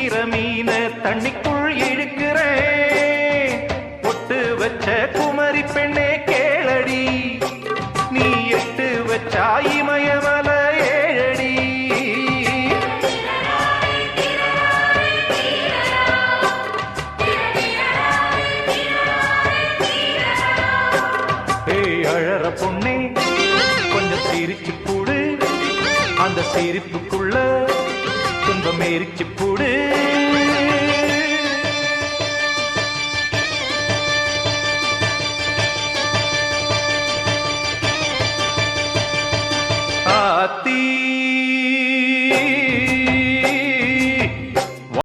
திரியிற மீன தண்ணிக்குள் இழுக்கிறேன். பொட்டு வச்ச குமரி பெண்ணே கேளடி, நீ எட்டு வச்சா இமயமல ஏழடி. ஏய் அழற பொண்ணே கொஞ்சம் சிரிச்சு கூடு, அந்த சிரிப்புக்குள்ள துன்பம் எரிச்சு போடு.